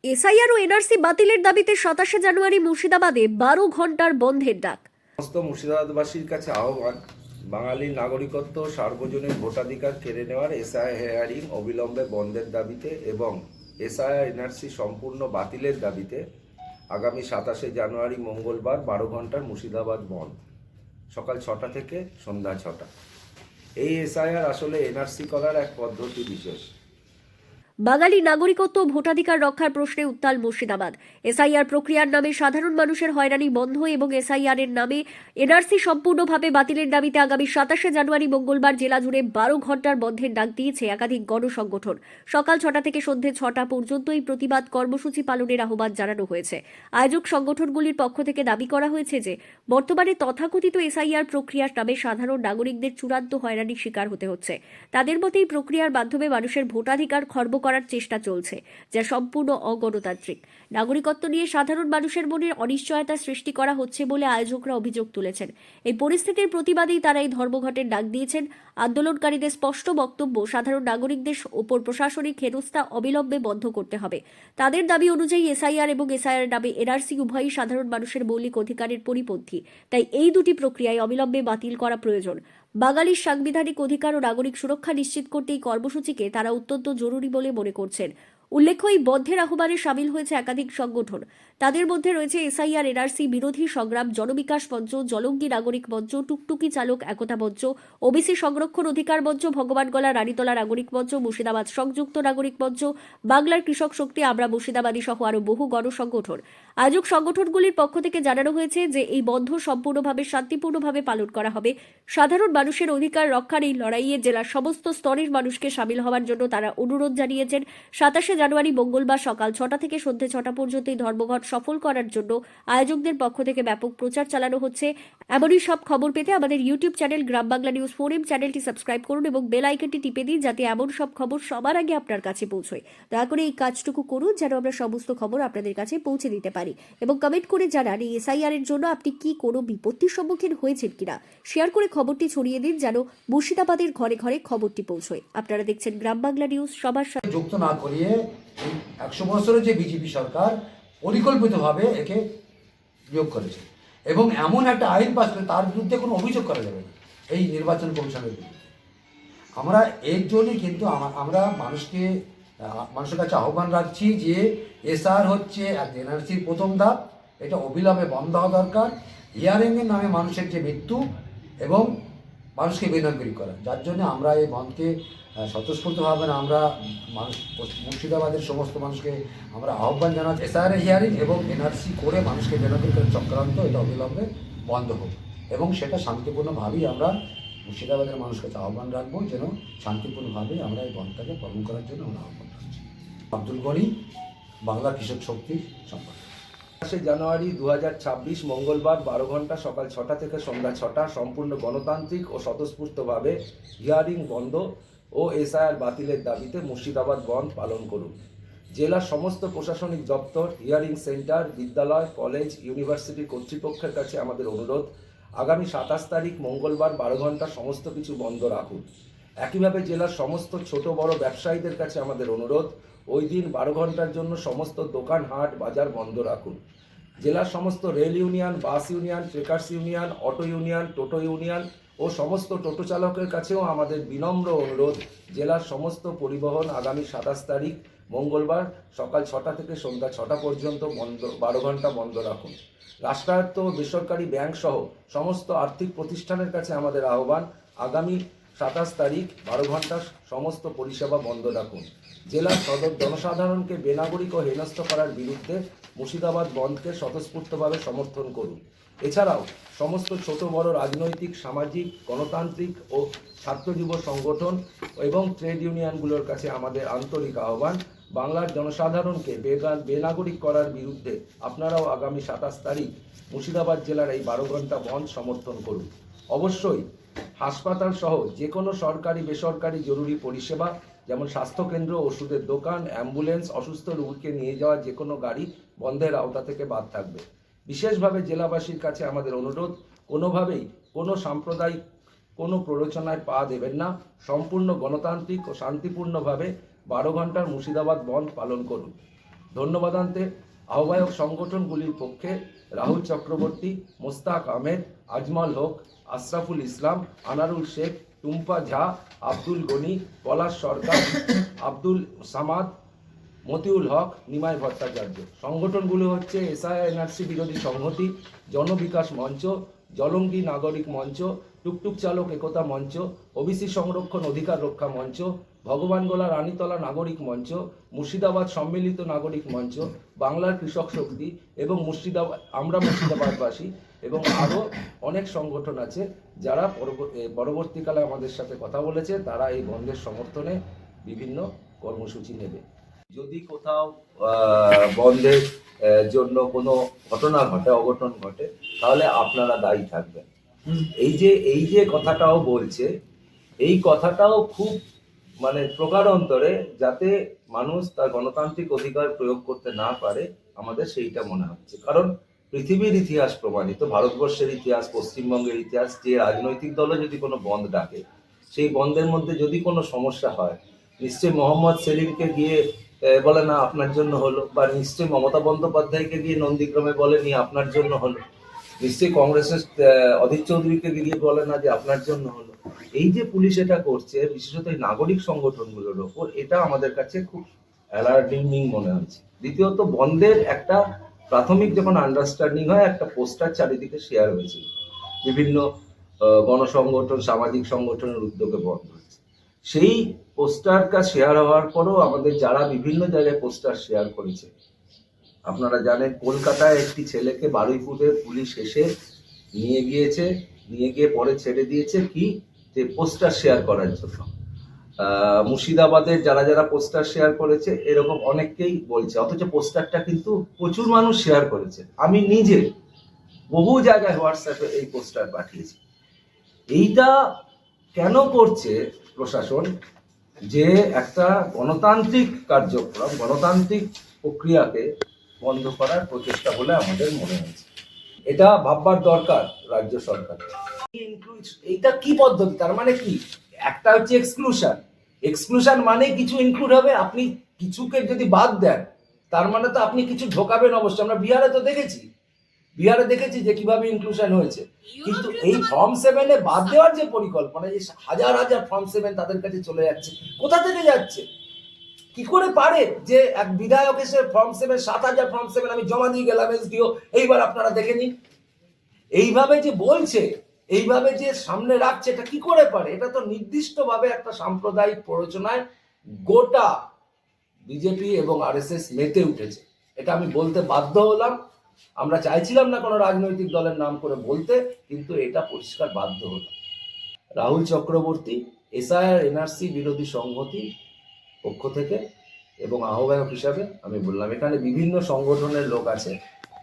SIR ও NRC বাতিলের দাবিতে ২৭শে জানুয়ারি মুর্শিদাবাদে ১২ ঘন্টার বন্ধের ডাক। সমস্ত মুর্শিদাবাদবাসীর কাছে আহ্বান, বাঙালির নাগরিকত্ব সার্বজনীন ভোটাধিকার কেড়ে নেওয়ার এসআইআর হেয়ারিং অবিলম্বে বন্ধের দাবিতে এবং এসআইআর এনআরসি সম্পূর্ণ বাতিলের দাবিতে আগামী ২৭শে জানুয়ারি মঙ্গলবার ১২ ঘন্টার মুর্শিদাবাদ বন্ধ, সকাল ৬টা থেকে সন্ধ্যা ৬টা। এই এসআইআর আসলে এনআরসি করার এক পদ্ধতি বিশেষ। বাঙালি নাগরিকত্ব ও ভোটাধিকার রক্ষার প্রশ্নে উত্তাল মুর্শিদাবাদ। এসআইআর প্রক্রিয়ার নামে সাধারণ মানুষের হয়রানি বন্ধ এবং এসআইআর এর নামে এনআরসি সম্পূর্ণভাবে বাতিলের দাবিতে আগামী ২৭শে জানুয়ারি মঙ্গলবার জেলা জুড়ে ১২ ঘন্টার বন্ধের ডাক দিয়েছে একাধিক গণসংগঠন। সকাল ৬টা থেকে সন্ধে ৬টা পর্যন্ত এই প্রতিবাদ কর্মসূচি পালনের আহ্বান জানানো হয়েছে। আয়োজক সংগঠনগুলির পক্ষ থেকে দাবি করা হয়েছে যে বর্তমানে তথাকথিত এসআইআর প্রক্রিয়ার নামে সাধারণ নাগরিকদের চূড়ান্ত হয়রানির শিকার হতে হচ্ছে। তাদের মতে এই প্রক্রিয়ার মাধ্যমে মানুষের ভোটাধিকার খর্ব করার চেষ্টা চলছে, যা সম্পূর্ণ অগণতান্ত্রিক। নাগরিকত্ব নিয়ে সাধারণ মানুষের মনে অনিশ্চয়তা সৃষ্টি করা হচ্ছে বলে আয়োজকরা অভিযোগ তুলেছেন। এই পরিস্থিতির প্রতিবাদেই তারা এই ধর্মঘটের ডাক দিয়েছেন। আন্দোলনকারীদের স্পষ্ট বক্তব্য, সাধারণ নাগরিকদের ওপর প্রশাসনিক হেনস্থা অবিলম্বে বন্ধ করতে হবে। তাদের দাবি অনুযায়ী এসআইআর এবং এসআইআর নামে এনআরসি উভয়ই সাধারণ মানুষের মৌলিক অধিকারের পরিপন্থী। তাই এই দুটি প্রক্রিয়ায় অবিলম্বে বাতিল করা প্রয়োজন। বাঙালির সাংবিধানিক অধিকার ও নাগরিক সুরক্ষা নিশ্চিত করতে এই কর্মসূচিকে তারা অত্যন্ত জরুরি বলে মনে করছেন। উল্লেখ্য, এই বন্ধের আহ্বানে সামিল হয়েছে একাধিক সংগঠন। তাদের মধ্যে রয়েছে এসআইআর এনআরসি বিরোধী সংগ্রাম জনবিকাশ মঞ্চ, জলঙ্গি নাগরিক মঞ্চ, টুকটুকি চালক একতা মঞ্চ, ওবিসি সংরক্ষণ অধিকার মঞ্চ, ভগবানগলা রানীতলা নাগরিক মঞ্চ, মুর্শিদাবাদ সংযুক্ত নাগরিক মঞ্চ, বাংলার কৃষক শক্তি, আমরা মুর্শিদাবাদী সহ আরও বহু গণসংগঠন। আয়োজক সংগঠনগুলির পক্ষ থেকে জানানো হয়েছে যে এই বন্ধ সম্পূর্ণভাবে শান্তিপূর্ণভাবে পালন করা হবে। সাধারণ মানুষের অধিকার রক্ষার এই লড়াইয়ে জেলার সমস্ত স্তরের মানুষকে সামিল হওয়ার জন্য তারা অনুরোধ জানিয়েছেন। ২৭শে জানুয়ারি মঙ্গলবার সকাল ৬টা থেকে সন্ধে ৬টা পর্যন্ত এই ধর্মঘট সফল করার জন্য আয়োজকদের পক্ষ থেকে ব্যাপক প্রচার চালানো হচ্ছে। এমনই সব খবর পেতে আমাদের ইউটিউব চ্যানেল গ্রাম বাংলা নিউজ 4M চ্যানেলটি সাবস্ক্রাইব করুন এবং বেল আইকনটি টিপে দিন, যাতে এমন সব খবর সবার আগে আপনার কাছে পৌঁছয়। দয়া করে এই কাজটুকু করুন যেন আমরা সমস্ত খবর আপনাদের কাছে পৌঁছে দিতে পারি, এবং কমেন্ট করে জানান এই এসআইআর এর জন্য আপনি কি কোনো বিপত্তির সম্মুখীন হয়েছেন কিনা। শেয়ার করে খবরটি ছড়িয়ে দিন যেন মুর্শিদাবাদের ঘরে ঘরে খবরটি পৌঁছয়। আপনারা দেখছেন গ্রাম বাংলা নিউজ। সবার সাথে যুক্ত না করিয়ে ১০০ বছরের যে বিজেপি সরকার পরিকল্পিতভাবে একে বিয়োগ করেছে এবং এমন একটা আইন পাস করে তার বিরুদ্ধে কোনো অভিযোগ করা যাবে না এই নির্বাচন কমিশনের বিরুদ্ধে। আমরা এর জন্যই কিন্তু আমরা মানুষের কাছে আহ্বান রাখছি যে এসআর হচ্ছে এনআরসির প্রথম ধাপ, এটা অবিলম্বে বন্ধ হওয়া দরকার। হিয়ারিংয়ের নামে মানুষের যে মৃত্যু এবং মানুষকে বেনাগরিক করা, যার জন্য আমরা এই বন্ধকে স্বতঃস্ফূর্তভাবে আমরা মুর্শিদাবাদের সমস্ত মানুষকে আমরা আহ্বান জানাচ্ছি এসআর হিয়ারিং এবং এনআরসি করে মানুষকে বেনাগরিক করার চক্রান্ত এটা অবিলম্বে বন্ধ হোক এবং সেটা শান্তিপূর্ণভাবেই আমরা মুর্শিদাবাদের মানুষের কাছে আহ্বান রাখবো যেন শান্তিপূর্ণভাবে আমরা এই বন্ধটাকে পালন করার জন্য আমরা আহ্বান রাখছি। আব্দুল গনি, বাংলা কৃষক শক্তির সম্পাদক। ২৭শে জানুয়ারি ২০২৬ মঙ্গলবার ১২ ঘন্টা সকাল ৬টা থেকে সন্ধ্যা ৬টা সম্পূর্ণ গণতান্ত্রিক ও স্বতঃস্ফূর্তভাবে হিয়ারিং বন্ধ ও এসআইআর বাতিলের দাবিতে মুর্শিদাবাদ বন্ধ পালন করুন। জেলার সমস্ত প্রশাসনিক দপ্তর, হিয়ারিং সেন্টার, বিদ্যালয়, কলেজ, ইউনিভার্সিটি কর্তৃপক্ষের কাছে আমাদের অনুরোধ, আগামী ২৭ তারিখ মঙ্গলবার ১২ ঘন্টা সমস্ত কিছু বন্ধ রাখুন। একইভাবে জেলার সমস্ত ছোট বড় ব্যবসায়ীদের কাছে আমাদের অনুরোধ, ওই দিন ১২ ঘন্টার জন্য সমস্ত দোকান, হাট, বাজার বন্ধ রাখুন। জেলার সমস্ত rail union, bus union, trekkers union, auto union, টোটো ইউনিয়ন ও সমস্ত টোটো চালকের কাছেও আমাদের বিনম্র অনুরোধ, জেলার সমস্ত পরিবহন আগামী ২৭ তারিখ মঙ্গলবার সকাল ৬টা থেকে সন্ধ্যা ৬টা পর্যন্ত বন্ধ, ১২ ঘন্টা বন্ধ রাখুন। রাষ্ট্রায়ত্ত ও বেসরকারি ব্যাংক সহ সমস্ত আর্থিক প্রতিষ্ঠানের কাছে আমাদের আহ্বান, আগামী ২৭ তারিখ ১২ ঘন্টা সমস্ত পরিষেবা বন্ধ রাখুন। জেলার জনসাধারণকে বেনাগরিক ও হেনস্থ করার বিরুদ্ধে মুর্শিদাবাদ বন্ধকে স্বতঃস্ফূর্তভাবে সমর্থন করুন। এছাড়াও সমস্ত ছোট বড় রাজনৈতিক, সামাজিক, গণতান্ত্রিক ও ছাত্র যুব সংগঠন এবং ট্রেড ইউনিয়নগুলোর কাছে আমাদের আন্তরিক আহ্বান, বাংলার জনসাধারণকে বেনাগরিক করার বিরুদ্ধে আপনারাও আগামী ২৭ তারিখ মুর্শিদাবাদ জেলার এই ১২ ঘন্টা বন্ধ সমর্থন করুন। অবশ্যই হাসপাতাল সহ যে কোনো সরকারি বেসরকারি জরুরি পরিষেবা যেমন স্বাস্থ্যকেন্দ্র, ওষুধের দোকান, অ্যাম্বুলেন্স, অসুস্থ রোগীকে নিয়ে যাওয়া যে কোনো গাড়ি বন্ধের আওতা থেকে বাদ থাকবে। বিশেষভাবে জেলাবাসীর কাছে আমাদের অনুরোধ, কোনোভাবেই কোনো সাম্প্রদায়িক কোনো প্ররোচনায় পা দেবেন না। সম্পূর্ণ গণতান্ত্রিক ও শান্তিপূর্ণভাবে ১২ ঘন্টার মুর্শিদাবাদ বন্ধ পালন করুন। ধন্যবাদান্তে আহ্বায়ক সংগঠনগুলির পক্ষে রাহুল চক্রবর্তী, মোস্তাক আহমেদ, আজমল হক, আশরাফুল ইসলাম, আনারুল শেখ, টুম্পা ঝা, আব্দুল গনি, পলাশ সরকার, আব্দুল সামাদ, মতিউল হক, নিমাই ভট্টাচার্য। সংগঠনগুলো হচ্ছে এসআইআর-এনআরসি বিরোধী সংহতি, জনবিকাশ মঞ্চ, জলঙ্গি নাগরিক মঞ্চ, টুকটুক চালক একতা মঞ্চ, ওবিসি সংরক্ষণ অধিকার রক্ষা মঞ্চ, ভগবানগোলা রানীতলা নাগরিক মঞ্চ, মুর্শিদাবাদ সম্মিলিত নাগরিক মঞ্চ, বাংলার কৃষক শক্তি এবং আমরা মুর্শিদাবাদবাসী এবং আরও অনেক সংগঠন আছে যারা পরবর্তীকালে আমাদের সাথে কথা বলেছে। তারা এই বন্ধের সমর্থনে বিভিন্ন কর্মসূচি নেবে। যদি কোথাও বন্ধের জন্য কোনো ঘটনা ঘটে, অঘটন ঘটে, তাহলে আপনারা দায়ী থাকবেন। এই যে কথাটাও বলছে, এই কথাটাও খুব মানে প্রকারান্তরে, যাতে মানুষ তার গণতান্ত্রিক অধিকার প্রয়োগ করতে না পারে, আমাদের সেইটা মনে হচ্ছে। কারণ পৃথিবীর ইতিহাস প্রমাণিত, ভারতবর্ষের ইতিহাস, পশ্চিমবঙ্গের ইতিহাস, যে রাজনৈতিক দলও যদি কোনো বন্ধ ডাকে, সেই বন্ধের মধ্যে যদি কোনো সমস্যা হয়, নিশ্চয়ই মোহাম্মদ সেলিমকে গিয়ে বলে না আপনার জন্য হলো, বা নিশ্চয়ই মমতা বন্দ্যোপাধ্যায়কে গিয়ে নন্দীগ্রামে বলেনি আপনার জন্য হলো, নিশ্চয়ই কংগ্রেসের অধীর চৌধুরীকে গিয়ে বলে না যে আপনার জন্য হলো। এই যে পুলিশ এটা করছে, বিশেষত এই নাগরিক সংগঠনগুলোর ওপর, এটা আমাদের কাছে খুব অ্যালার্মিং মনে হচ্ছে। দ্বিতীয়ত, বন্ধের একটা প্রাথমিক যখন আন্ডারস্ট্যান্ডিং হয়, একটা পোস্টার চারিদিকে শেয়ার হয়েছিল, বিভিন্ন গণসংগঠন, সামাজিক সংগঠনের উদ্যোগে বন্ধ হচ্ছে। সেই পোস্টারটা শেয়ার হওয়ার পরও আমাদের যারা বিভিন্ন জায়গায় পোস্টার শেয়ার করেছে, আপনারা জানেন কলকাতায় একটি ছেলেকে বারুইপুরে পুলিশ এসে নিয়ে গিয়ে পরে ছেড়ে দিয়েছে, কি যে পোস্টার শেয়ার করার জন্য। মুর্শিদাবাদের যারা পোস্টার শেয়ার করেছে, এরকম অনেককেই বলছে, অথচ পোস্টারটা কিন্তু প্রচুর মানুষ শেয়ার করেছে। আমি নিজে বহু জায়গায় হোয়াটসঅ্যাপে এই পোস্টার পাঠিয়েছি। এইটা কেন করছে প্রশাসন? যে একটা গণতান্ত্রিক কার্যক্রম, গণতান্ত্রিক প্রক্রিয়াকে বন্ধ করার প্রচেষ্টা বলে আমাদের মনে হয়েছে। এটা ভাববার দরকার রাজ্য সরকার। এইটা কি পদ্ধতি? তার মানে কি? একটা হচ্ছে এক্সক্লুশন মানে কিছু ইনক্লুড হবে, আপনি কিছুকে যদি বাদ দেন তার মানে তো আপনি কিছু ঢোকাবেন অবশ্যই। আমরা বিহারে দেখেছি যে কিভাবে ইনক্লুশন হয়েছে। কিন্তু এই ফর্ম 7-এ বাদ দেওয়ার যে পরিকল্পনা, যে হাজার হাজার ফর্ম 7 তাদের কাছে চলে যাচ্ছে, কোথা থেকে যাচ্ছে? কি করে পারে যে এক বিধায়ক এসে ফর্ম 7 7,000 ফর্ম 7 আমি জমা দিয়ে গেলাম এসডিও, এইবার আপনারা দেখে নিন, এইভাবে যে বলছে, এইভাবে যে সামনে রাখছে, এটা কি করে পারে? এটা তো নির্দিষ্টভাবে একটা সাম্প্রদায়িক প্ররোচনায় গোটা বিজেপি এবং আরএসএস মেতে উঠেছে। এটা আমি বলতে বাধ্য হলাম। আমরা চাইছিলাম না কোনো রাজনৈতিক দলের নাম করে বলতে, কিন্তু এটা পরিষ্কার বাধ্য হলাম। রাহুল চক্রবর্তী, এসআইআর-এনআরসি বিরোধী সংহতি পক্ষ থেকে এবং আহ্বায়ক হিসাবে আমি বললাম, এখানে বিভিন্ন সংগঠনের লোক আছে।